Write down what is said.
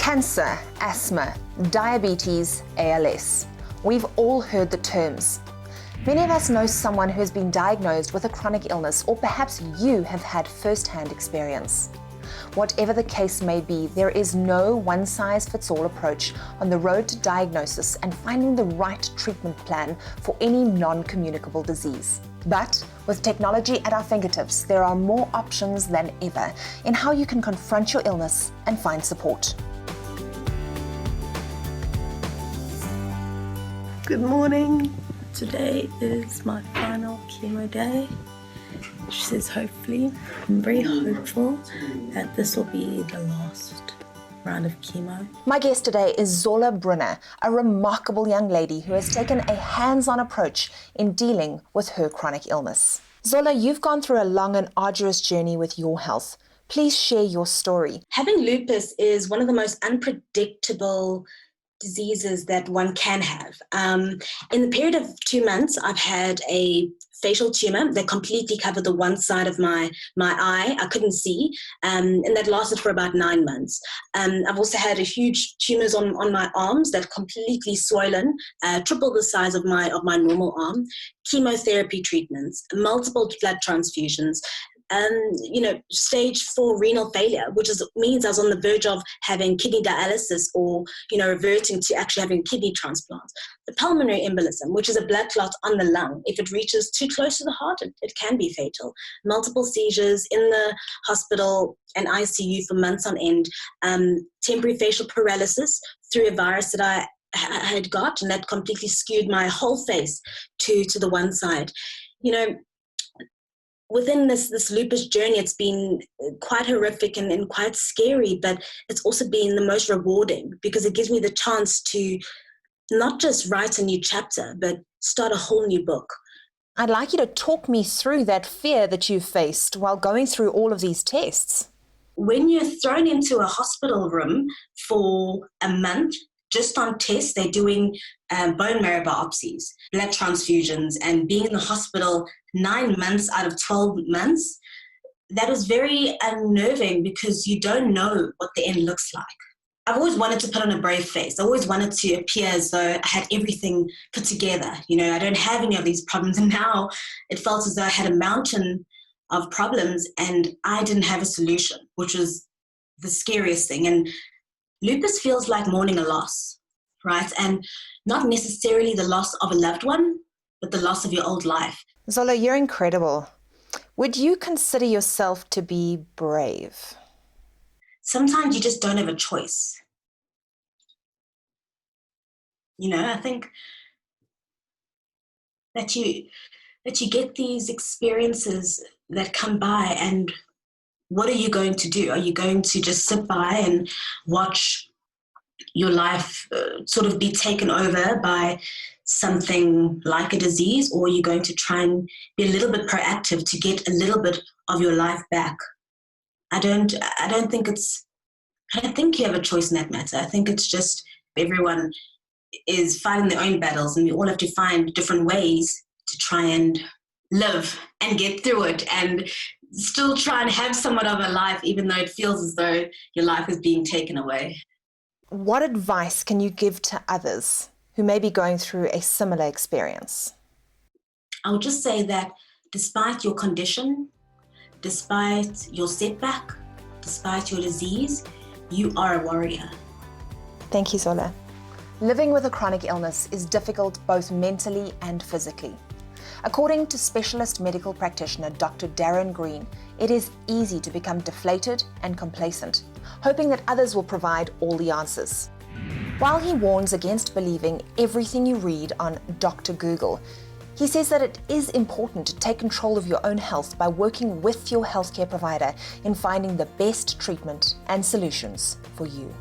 Cancer, asthma, diabetes, ALS. We've all heard the terms. Many of us know someone who has been diagnosed with a chronic illness, or perhaps you have had first-hand experience. Whatever the case may be, there is no one-size-fits-all approach on the road to diagnosis and finding the right treatment plan for any non-communicable disease. But with technology at our fingertips, there are more options than ever in how you can confront your illness and find support. Good morning. Today is my final chemo day. She says hopefully, I'm very hopeful that this will be the last round of chemo. My guest today is Zola Brunner, a remarkable young lady who has taken a hands-on approach in dealing with her chronic illness. Zola, you've gone through a long and arduous journey with your health. Please share your story. Having lupus is one of the most unpredictable diseases that one can have. In the period of 2 months, I've had a facial tumor that completely covered the one side of my eye. I couldn't see, and that lasted for about 9 months. I've also had a huge tumors on my arms that completely swollen, triple the size of my normal arm, chemotherapy treatments, multiple blood transfusions, stage 4 renal failure, which means I was on the verge of having kidney dialysis or, reverting to actually having kidney transplants. The pulmonary embolism, which is a blood clot on the lung. If it reaches too close to the heart, it can be fatal. Multiple seizures in the hospital and ICU for months on end. Temporary facial paralysis through a virus that I had got, and that completely skewed my whole face to the one side. Within this lupus journey, it's been quite horrific and quite scary, but it's also been the most rewarding because it gives me the chance to not just write a new chapter, but start a whole new book. I'd like you to talk me through that fear that you faced while going through all of these tests. When you're thrown into a hospital room for a month, just on tests, they're doing bone marrow biopsies, blood transfusions, and being in the hospital 9 months out of 12 months, that was very unnerving because you don't know what the end looks like. I've always wanted to put on a brave face. I always wanted to appear as though I had everything put together. I don't have any of these problems. And now it felt as though I had a mountain of problems and I didn't have a solution, which was the scariest thing. And lupus feels like mourning a loss, right? And not necessarily the loss of a loved one, but the loss of your old life. Zola, you're incredible. Would you consider yourself to be brave? Sometimes you just don't have a choice. I think that you get these experiences that come by, and what are you going to do? Are you going to just sit by and watch your life sort of be taken over by something like a disease, or are you going to try and be a little bit proactive to get a little bit of your life back? I don't think you have a choice in that matter. I think it's just everyone is fighting their own battles, and we all have to find different ways to try and live and get through it and still try and have somewhat of a life, even though it feels as though your life is being taken away. What advice can you give to others who may be going through a similar experience? I would just say that despite your condition, despite your setback, despite your disease, you are a warrior. Thank you, Zola. Living with a chronic illness is difficult both mentally and physically. According to specialist medical practitioner Dr. Darren Green, it is easy to become deflated and complacent, hoping that others will provide all the answers. While he warns against believing everything you read on Dr. Google, he says that it is important to take control of your own health by working with your healthcare provider in finding the best treatment and solutions for you.